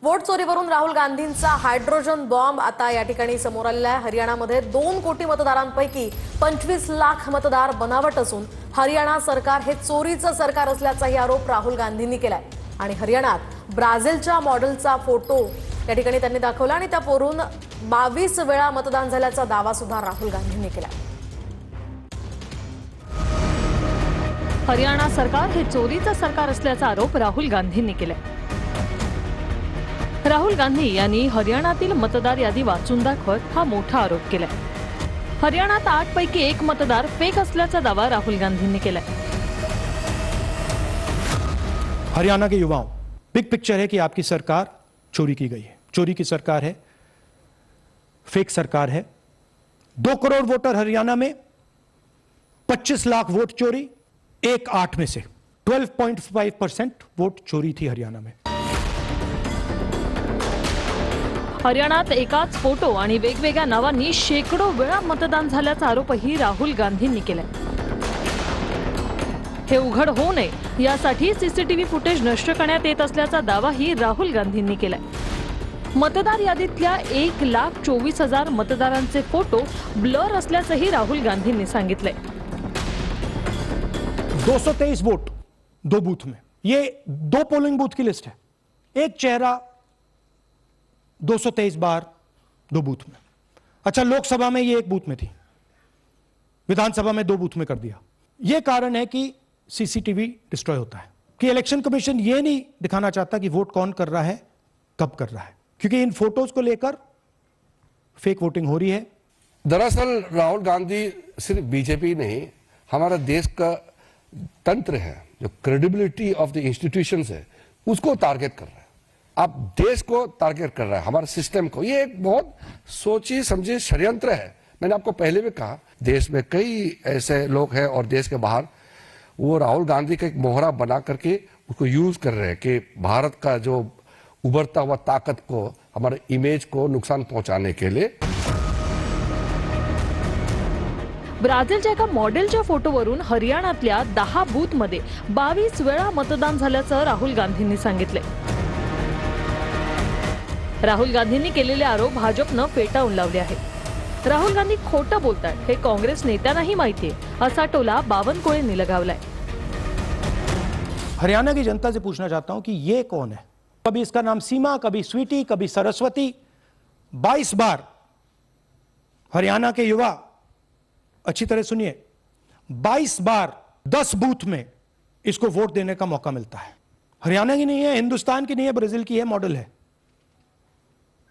Vote चोरीवरून Rahul गांधींचा hydrogen bomb आता या ठिकाणी समोर आलेला आहे। हरियाणामध्ये 2 कोटी मतदारांपैकी 25 लाख मतदार बनावट असून हरियाणा सरकार हे चोरीचं सरकार असल्याचाही आरोप राहुल गांधींनी केलाय। आणि हरियाणात ब्राझीलच्या मॉडेलचा फोटो या ठिकाणी त्यांनी दाखवला आणि त्यावरून 22 वेळा मतदान झाल्याचा दावा सुद्धा राहुल गांधींनी केला। हरियाणा सरकार हे चोरीचं सरकार असल्याचा आरोप राहुल गांधींनी केलाय। राहुल गांधी यांनी हरियाणातील मतदार यादी वाचून दाखवत हा मोठा आरोप केलाय। हरियाणात 8 पैकी 1 मतदार फेक असल्याचा दावा राहुल गांधींनी केलाय। हरियाणा के युवाओं, बिग पिक्चर है कि आपकी सरकार चोरी की गई है, चोरी की सरकार है, फेक सरकार है। 2 करोड़ वोटर हरियाणा में, 25 लाख वोट चोरी, 1/8 में से 12.5% वोट चोरी थी हरियाणा में। हरियाणात एकाच फोटो आणि वेगवेगळ्या नावांनी शेकडो वेळा मतदान झाल्याचा आरोपही राहुल गांधींनी केलाय। हे उघड होऊ नये यासाठी सीसीटीव्ही फुटेज नष्ट करण्यात येत असल्याचा दावाही राहुल गांधींनी केलाय। मतदार यादीतल्या 1,24,000 मतदारांचे फोटो ब्लर असल्याचंही राहुल गांधींनी सांगितलंय। 223 वोट 2 बूथ में, ये 2 पोलिंग बूथ की लिस्ट है। एक चेहरा 223 बार 2 बूथ में। अच्छा, लोकसभा में ये 1 बूथ में थी, विधानसभा में 2 बूथ में कर दिया। ये कारण है कि सीसीटीवी डिस्ट्रॉय होता है, कि इलेक्शन कमीशन ये नहीं दिखाना चाहता कि वोट कौन कर रहा है, कब कर रहा है, क्योंकि इन फोटोज को लेकर फेक वोटिंग हो रही है। दरअसल राहुल गांधी सिर्फ बीजेपी नहीं, हमारा देश का तंत्र है, जो क्रेडिबिलिटी ऑफ द इंस्टीट्यूशंस है, उसको टारगेट कर रहा है। आप देश को टारगेट कर रहा है, हमारे सिस्टम को। ये एक बहुत सोची समझी षड्यंत्र है। मैंने आपको पहले भी कहा, देश में कई ऐसे लोग हैं और देश के बाहर, वो राहुल गांधी का एक मोहरा बना करके उसको यूज कर रहे हैं कि भारत का जो उभरता हुआ ताकत को, हमारे इमेज को नुकसान पहुंचाने के लिए। ब्राझीलच्या एका मॉडेलच्या फोटोवरून हरियाणातल्या 10 बूथमध्ये 22 वेळा मतदान झाल्याचं राहुल गांधींनी सांगितलंय। राहुल गांधींनी केलेले आरोप भाजपनं फेटाळून लावले आहेत। राहुल गांधी खोटं बोलतात हे काँग्रेस नेत्यांनाही माहितीये, असा टोला बावनकुळेंनी लगावलाय। हरियाणा की जनता से पूछना चाहता हूं कि ये कौन है? कभी इसका नाम सीमा, कभी स्वीटी, कभी सरस्वती। 22 बार हरियाणा के युवा, अच्छी तरह सुनिए, 22 बार 10 बूथ में इसको वोट देने का मौका मिलता है। हरियाणा की नहीं है, हिंदुस्तान की नहीं है, ब्राजील की है, मॉडल है,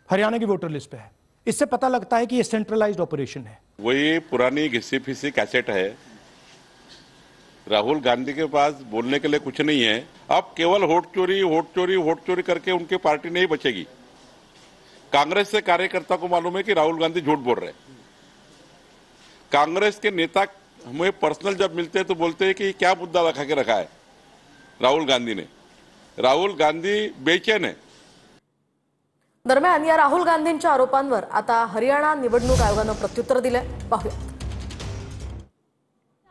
हरियाणा की वोटर लिस्ट पे है। इससे पता लगता है कि ये सेंट्रलाइज्ड ऑपरेशन है। वही पुरानी घिसी फिसी कैसेट है। राहुल गांधी के पास बोलने के लिए कुछ नहीं है। अब केवल वोट चोरी, वोट चोरी, वोट चोरी करके उनकी पार्टी नहीं बचेगी। कांग्रेस से कार्यकर्ता को मालूम है कि राहुल गांधी झूठ बोल रहे हैं। कांग्रेस के नेता हमें पर्सनल जब मिलते हैं तो बोलते हैं कि क्या मुद्दा रखा के रखा है राहुल गांधी ने। राहुल गांधी बेचैन है। दरम्यान या राहुल गांधींच्या आरोपांवर आता हरियाणा निवडणूक आयोगानं प्रत्युत्तर दिलंय, पाहूया।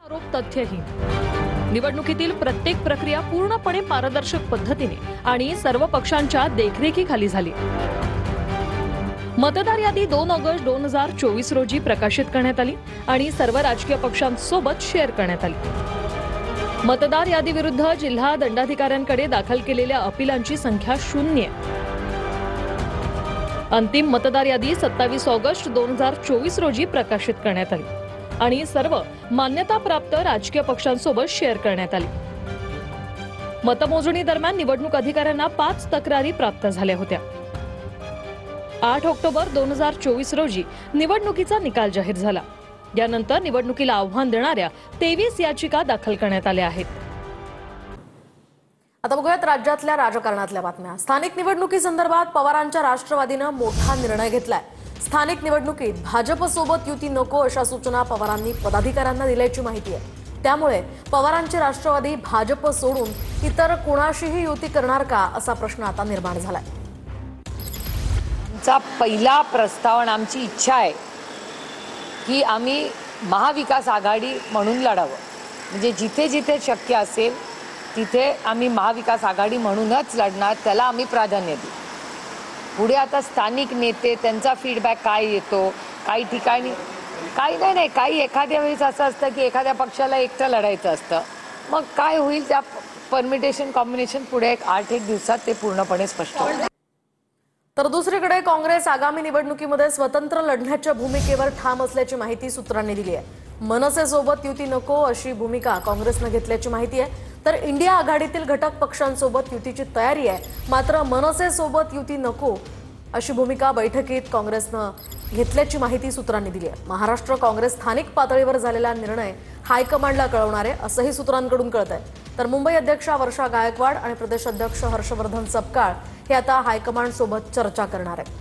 आरोप तथ्यहीन। निवडणुकीतील प्रत्येक प्रक्रिया पूर्णपणे पारदर्शक पद्धतीने आणि सर्व पक्षांच्या देखरेखीखाली झाली। मतदार यादी 2 ऑगस्ट 2024 रोजी प्रकाशित करण्यात आली आणि सर्व राजकीय पक्षांसोबत शेअर करण्यात आली। मतदार यादीविरुद्ध जिल्हा दंडाधिकाऱ्यांकडे दाखल केलेल्या अपीलांची संख्या 0 आहे। अंतिम मतदार यादी 27 ऑगस्ट 2024 रोजी प्रकाशित करण्यात आली आणि सर्व मान्यताप्राप्त राजकीय पक्षांसोबत शेअर करण्यात आली। मतमोजणी दरम्यान निवडणूक अधिकाऱ्यांना 5 तक्रारी प्राप्त झाल्या होत्या। 8 ऑक्टोबर 2024 रोजी निवडणुकीचा निकाल जाहीर झाला। यानंतर निवडणुकीला आव्हान देणाऱ्या 23 याचिका दाखल करण्यात आल्या आहेत। आता बघूयात राज्यातल्या राजकारणातल्या बातम्या। स्थानिक निवडणुकीसंदर्भात पवारांच्या राष्ट्रवादीनं मोठा निर्णय घेतलाय। स्थानिक निवडणुकीत भाजपसोबत युती नको अशा सूचना पवारांनी पदाधिकाऱ्यांना दिल्याची माहिती आहे। त्यामुळे पवारांचे राष्ट्रवादी भाजप सोडून इतर कोणाशीही युती करणार का असा प्रश्न आता निर्माण झालाय। आमचा पहिला प्रस्ताव आणि आमची इच्छा आहे की आम्ही महाविकास आघाडी म्हणून लढावं, म्हणजे जिथे जिथे शक्य असेल तिथे आम्ही महाविकास आघाडी म्हणूनच लढणार, त्याला आम्ही प्राधान्य देऊ। पुढे आता स्थानिक नेते त्यांचा फीडबॅक काय येतो, काही ठिकाणी काही नाही, काही एखाद्या वेळेस असं असतं की एखाद्या पक्षाला एकटं लढायचं असतं, मग काय होईल त्या परमिटेशन कॉम्बिनेशन पुढे 8-1 दिवसात ते पूर्णपणे स्पष्ट होईल. तर दुसरीकडे काँग्रेस आगामी निवडणुकीमध्ये स्वतंत्र लढण्याच्या भूमिकेवर ठाम असल्याची माहिती सूत्रांनी दिली आहे. मनसेसोबत युती नको अशी भूमिका काँग्रेसनं घेतल्याची माहिती आहे. तर इंडिया आघाडीतील घटक पक्षांसोबत युतीची तयारी आहे, मात्र मनसेसोबत युती नको अशी भूमिका बैठकीत काँग्रेसनं घेतल्याची माहिती सूत्रांनी दिली आहे. महाराष्ट्र काँग्रेस स्थानिक पातळीवर झालेला निर्णय हायकमांडला कळवणार आहे असंही सूत्रांकडून कळत आहे. तर मुंबई अध्यक्षा वर्षा गायकवाड आणि प्रदेश अध्यक्ष हर्षवर्धन सपकाळ हे आता हाईकमांड सोबत चर्चा करणार आहेत.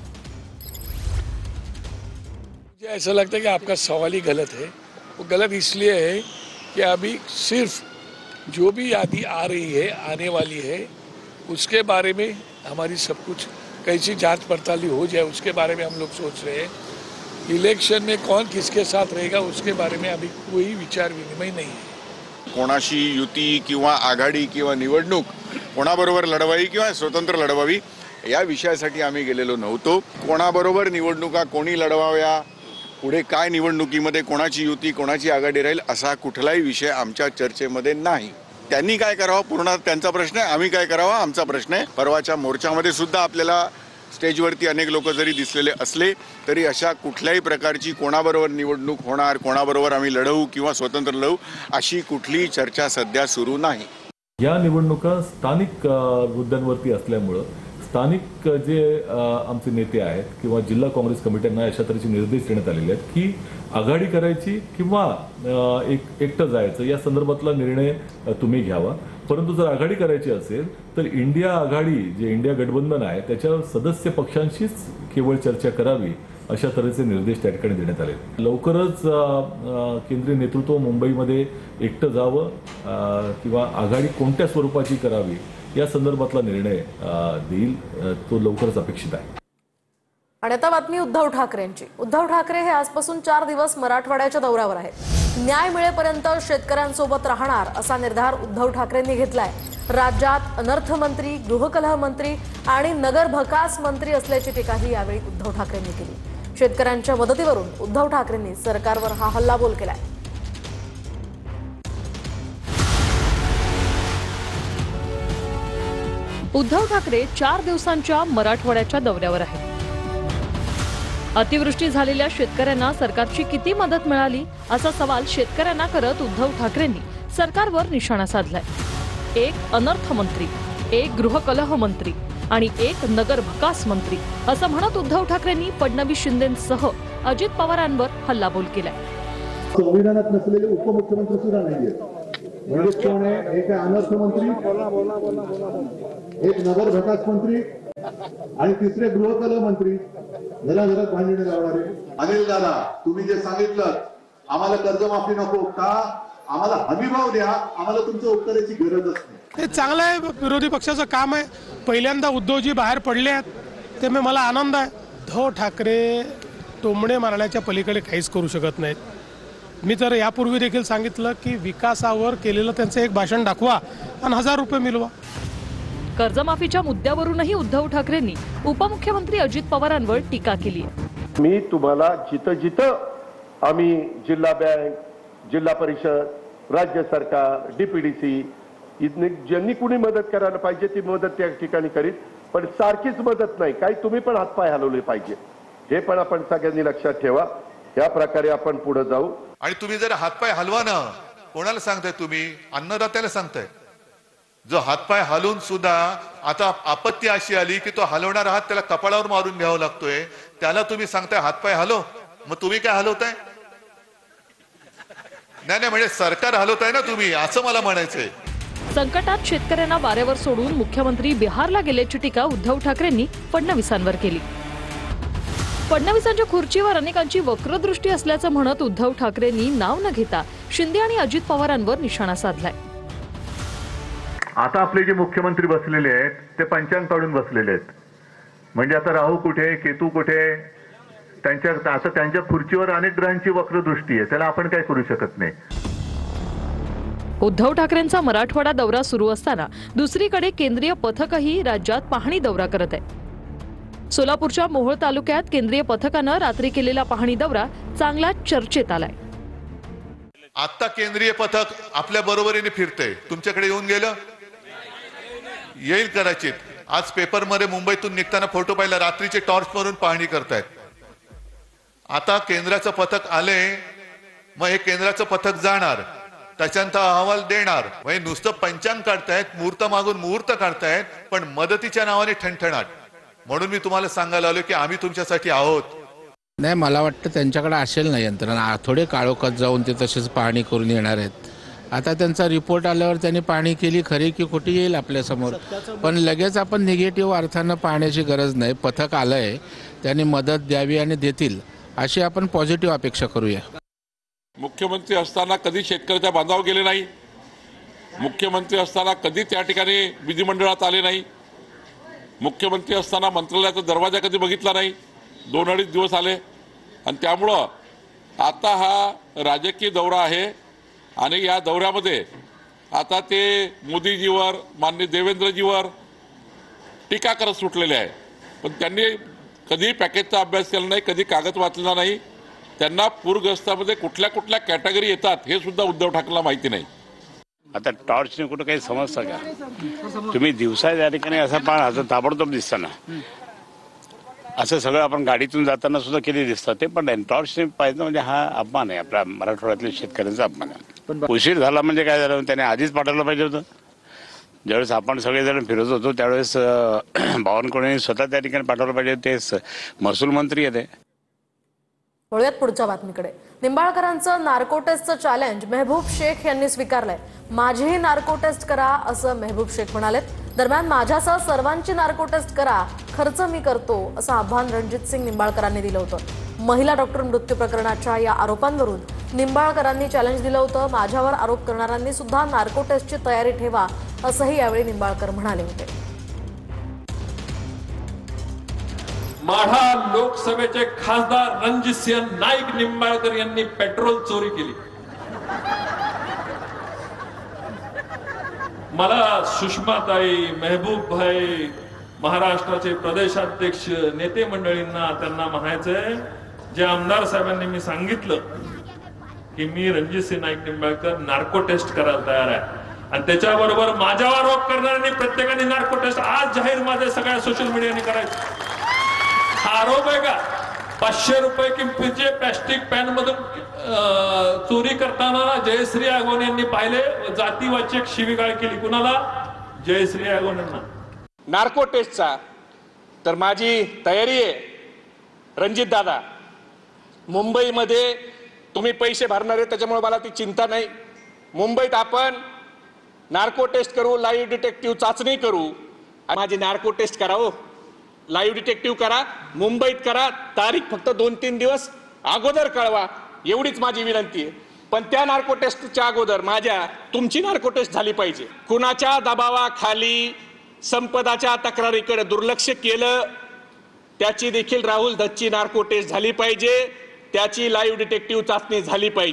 मुझे ऐसा लगता है कि आपका सवाल ही गलत है. वो गलत इसलिए है कि अभी सिर्फ जो भी यादी आ रही है, आने वाली है, उसके बारे में हमारी सब कुछ कैसी जांच पड़ताल हो जाए उसके बारे में हम लोग सोच रहे हैं. इलेक्शन में कौन किसके साथ रहेगा उसके बारे में अभी कोई विचार विनिमय नहीं है. कोणाशी युती किंवा आघाडी किंवा निवडणूक कोणाबरोबर लढवावी किंवा स्वतंत्र लढवावी या विषयासाठी आम्ही गेलेलो नव्हतो. कोणाबरोबर निवडणुका कोणी लढवाव्या, पुढे काय निवडणुकीमध्ये कोणाची युती कोणाची आघाडी राहील असा कुठलाही विषय आमच्या चर्चेमध्ये नाही. त्यांनी काय करावं पूर्ण त्यांचा प्रश्न आहे, आम्ही काय करावं आमचा प्रश्न आहे. परवाच्या मोर्चामध्ये सुद्धा आपल्याला स्टेजवरती अनेक लोक जरी दिसलेले असले तरी अशा कुठल्याही प्रकारची कोणाबरोबर निवडणूक होणार, कोणाबरोबर आम्ही लढवू किंवा स्वतंत्र लढवू अशी कुठलीही चर्चा सध्या सुरू नाही. या निवडणुका स्थानिक मुद्द्यांवरती असल्यामुळं स्थानिक जे आमचे नेते आहेत किंवा जिल्हा काँग्रेस कमिट्यांना अशा तऱ्हेचे निर्देश देण्यात आलेले आहेत की आघाडी करायची किंवा एकटं जायचं या संदर्भातला निर्णय तुम्ही घ्यावा. परंतु जर आघाडी करायची असेल तर इंडिया आघाडी जे इंडिया गठबंधन आहे त्याच्या सदस्य पक्षांशीच केवळ चर्चा करावी अशा तऱ्हेचे निर्देश त्या ठिकाणी देण्यात आले. लवकरच केंद्रीय नेतृत्व मुंबईमध्ये एकटं जावं किंवा आघाडी कोणत्या स्वरूपाची करावी या संदर्भातला निर्णय देईल तो लवकरच अपेक्षित आहे. आणि आता बातमी उद्धव ठाकरेंची. उद्धव ठाकरे हे आजपासून 4 दिवस मराठवाड्याच्या दौऱ्यावर आहेत. न्याय मिळेपर्यंत शेतकऱ्यांसोबत राहणार असा निर्धार उद्धव ठाकरेंनी घेतलाय. राज्यात अनर्थ मंत्री, गृहकलह मंत्री आणि नगर भकास मंत्री असल्याची टीकाही यावेळी उद्धव ठाकरेंनी केली. शेतकऱ्यांच्या मदतीवरून उद्धव ठाकरेंनी सरकारवर हा हल्लाबोल केलाय. उद्धव ठाकरे 4 दिवसांच्या मराठवाड्याच्या दौऱ्यावर आहेत. अतिवृष्टी झालेल्या शेतकऱ्यांना सरकारची किती मदत मिळाली असा सवाल शेतकऱ्यांना करत उद्धव ठाकरेंनी सरकारवर निशाणा साधलाय. एक अनर्थ मंत्री, एक गृहकलह मंत्री आणि एक नगर भकास मंत्री असं म्हणत उद्धव ठाकरेंनी फडणवीस शिंदेंसह अजित पवारांवर हल्लाबोल केलाय. संविधानात नसलेले उपमुख्यमंत्री सुद्धा नाहीये. म्हणजे कोण आहे? एक अनर्थ मंत्री, एक नगर भकास मंत्री आणि तिसरे गृहकलह मंत्री. घराघरात भांडणे लावणारे. अनिल दादा, तुम्ही जे सांगितलं आम्हाला कर्जमाफी नको का, आम्हाला हमीभाव द्या, आम्हाला तुमच्या उत्तराची गरजच नाही. हे चांगलं आहे, विरोधी पक्षाचं काम आहे. पहिल्यांदा उद्धवजी बाहेर पडले आहेत ते मला आनंद आहे. उद्धव ठाकरे टोमणे मारण्याच्या पलीकडे काहीच करू शकत नाहीत. मी तर यापूर्वी देखील सांगितलं की विकासावर केलेलं त्यांचं एक भाषण दाखवा आणि 1000 रुपये मिळवा. कर्जमाफीच्या मुद्द्यावरूनही उद्धव ठाकरेंनी उपमुख्यमंत्री अजित पवारांवर टीका केली आहे. मी तुम्हाला जिथं जिथं आम्ही जिल्हा बँक, जिल्हा परिषद, राज्य सरकार, डीपीडीसी ज्यांनी कुणी मदत करायला पाहिजे ती मदत त्या ठिकाणी करीत, पण सारखीच मदत नाही. काही तुम्ही पण हातपाय हलवले पाहिजे. हे पण आपण सगळ्यांनी लक्षात ठेवा. या प्रकारे आपण पुढे जाऊ. आणि तुम्ही जर हातपाय हलवा ना, कोणाला सांगताय तुम्ही? अन्नदात्याला सांगताय. जो हातपाय हलवून सुद्धा आता आपत्ती अशी आली की तो हलवणारा हात त्याला कपाळावर मारून घ्यावा लागतोय, त्याला तुम्ही सांगताय हातपाय हलव. मग तुम्ही काय हलवताय? नाही म्हणजे सरकार हलवताय ना तुम्ही, असं मला म्हणायचंय. संकटात शेतकऱ्यांना वाऱ्यावर सोडून मुख्यमंत्री बिहारला गेल्याची टीका उद्धव ठाकरेंनी फडणवीसांवर केली. फडणवीसांच्या खुर्चीवर अनेकांची वक्रदृष्टी असल्याचं म्हणत उद्धव ठाकरेंनी नाव न घेता शिंदे आणि अजित पवारांवर निशाणा साधलाय. आता आपले जे मुख्यमंत्री बसलेले आहेत ते पंचांग काढून बसलेले आहेत. म्हणजे आता राहू कुठे, केतू कुठे, त्यांच्या खुर्चीवर अनेक ग्रहांची वक्रदृष्टी आहे. त्याला आपण काय करू शकत नाही. उद्धव ठाकरेंचा मराठवाडा दौरा सुरू असताना दुसरीकडे केंद्रीय पथकही राज्यात पाहणी दौरा करत आहे. सोलापूरच्या मोहोळ तालुक्यात केंद्रीय पथकानं रात्री केलेला पाहणी दौरा चांगला चर्चेत आलाय. आता केंद्रीय पथक आपल्या बरोबरीने फिरतंय, तुमच्याकडे येऊन गेलं, येईल कदाचित. आज पेपरमध्ये मुंबईतून निघताना फोटो पाहिला, रात्रीचे टॉर्च मारून पाहणी करतायत. आता केंद्राचं पथक आले, मग हे केंद्राचं पथक जाणार, त्याच्यानंतर अहवाल देणार. म्हणजे नुसतं पंचांग काढतायत, मुहूर्त मागून मुहूर्त काढतायत, पण मदतीच्या नावाने ठणठणाट. म्हणून मी तुम्हाला सांगायला आलो की आम्ही तुमच्यासाठी आहोत. नाही, मला वाटतं त्यांच्याकडे असेल ना यंत्रणा, थोडे काळोखात जाऊन ते तसेच पाहणी करून येणार आहेत. आता त्यांचा रिपोर्ट आल्यावर त्यांनी पाहणी केली, खरी की खोटी येईल आपल्यासमोर. पण लगेच आपण निगेटिव्ह अर्थानं पाहण्याची गरज नाही. पथक आलंय, त्यांनी मदत द्यावी आणि देतील अशी आपण पॉझिटिव्ह अपेक्षा करूया. मुख्यमंत्री असताना कधी शेतकऱ्याच्या बांधावर गेले नाही, मुख्यमंत्री असताना कधी त्या ठिकाणी विधिमंडळात आले नाही, मुख्यमंत्री असताना मंत्रालयाचा दरवाजा कधी बघितला नाही. 2-2.5 दिवस आले. आणि त्यामुळं आता हा राजकीय दौरा आहे आणि या दौऱ्यामध्ये आता ते मोदीजीवर, माननीय देवेंद्रजीवर टीका करत सुटलेले आहे. पण त्यांनी कधी पॅकेजचा अभ्यास केला नाही, कधी कागद वाचलेला नाही. त्यांना पूरग्रस्तामध्ये कुठल्या कुठल्या कॅटेगरी येतात हे सुद्धा उद्धव ठाकरेंना माहिती नाही. आता टॉर्चने कुठं काही समजतं का? तुम्ही दिवसा त्या ठिकाणी असं पाहा, असं ताबडतोब दिसताना असं सगळं आपण गाडीतून जाताना सुद्धा किती दिसतं ते पण नाही. टॉर्चने पाहिजे म्हणजे हा अपमान आहे, आपल्या मराठवाड्यातल्या शेतकऱ्यांचा अपमान आहे. उशीर झाला म्हणजे काय झालं, त्याने आधीच पाठवलं पाहिजे होतं. ज्यावेळेस आपण सगळेजण फिरत होतो त्यावेळेस बावनकुळेंनी स्वतः त्या ठिकाणी पाठवलं पाहिजे. ते महसूल मंत्री येते. वळूयात पुढच्या बातमीकडे. निंबाळकरांचं नार्को टेस्टचं चॅलेंज मेहबूब शेख यांनी स्वीकारलंय. माझीही नार्को टेस्ट करा असं मेहबूब शेख म्हणालेत. दरम्यान माझ्यासह सर्वांची नार्को टेस्ट करा, खर्च मी करतो असं आव्हान रणजित सिंग निंबाळकरांनी दिलं होतं. महिला डॉक्टर मृत्यू प्रकरणाच्या या आरोपांवरून निंबाळकरांनी चॅलेंज दिलं होतं. माझ्यावर आरोप करणाऱ्यांनी सुद्धा नार्को टेस्टची तयारी ठेवा असंही यावेळी निंबाळकर म्हणाले होते. माढा लोकसभेचे खासदार रणजितसिंह नाईक निंबाळकर यांनी पेट्रोल चोरी केली. मला सुषमाताई, मेहबूब भाई, महाराष्ट्राचे प्रदेशाध्यक्ष, नेते मंडळींना त्यांना म्हणायचंय, जे आमदार साहेबांनी मी सांगितलं की मी रणजितसिंह नाईक निंबाळकर नार्को टेस्ट करायला तयार आहे आणि त्याच्याबरोबर माझ्यावर आरोप करणाऱ्यांनी प्रत्येकाने नार्को टेस्ट आज जाहीर माझ्या सगळ्या सोशल मीडियाने करायचं. हा आरोप आहे का? 500 रुपये किमतीचे प्लॅस्टिक पॅन मधून चोरी करताना जयश्री आगोन यांनी पाहिले, जातीवाचक शिवीगाळ केली. कुणाला? जयश्री आगोन यांना. नार्को टेस्टचा तर माझी तयारी आहे. रणजित दादा, मुंबईमध्ये तुम्ही पैसे भरणार आहे त्याच्यामुळे मला ती चिंता नाही. मुंबईत आपण नार्को टेस्ट करू, लाईव्ह डिटेक्टिव्ह चाचणी करू. माझी नार्को टेस्ट करावं, लाईव्ह डिटेक्टिव्ह करा, मुंबईत करा. तारीख फक्त 2-3 दिवस अगोदर कळवा, एवढीच माझी विनंती आहे. पण त्या नार्को टेस्टच्या अगोदर तुमची नार्को टेस्ट झाली पाहिजे. कुणाच्या दबावाखाली संपदाच्या तक्रारीकडे दुर्लक्ष केलं त्याची देखील राहुल दत्तची नार्को टेस्ट झाली पाहिजे, त्याची लाईव्ह डिटेक्टिव्ह चाचणी झाली पाहिजे.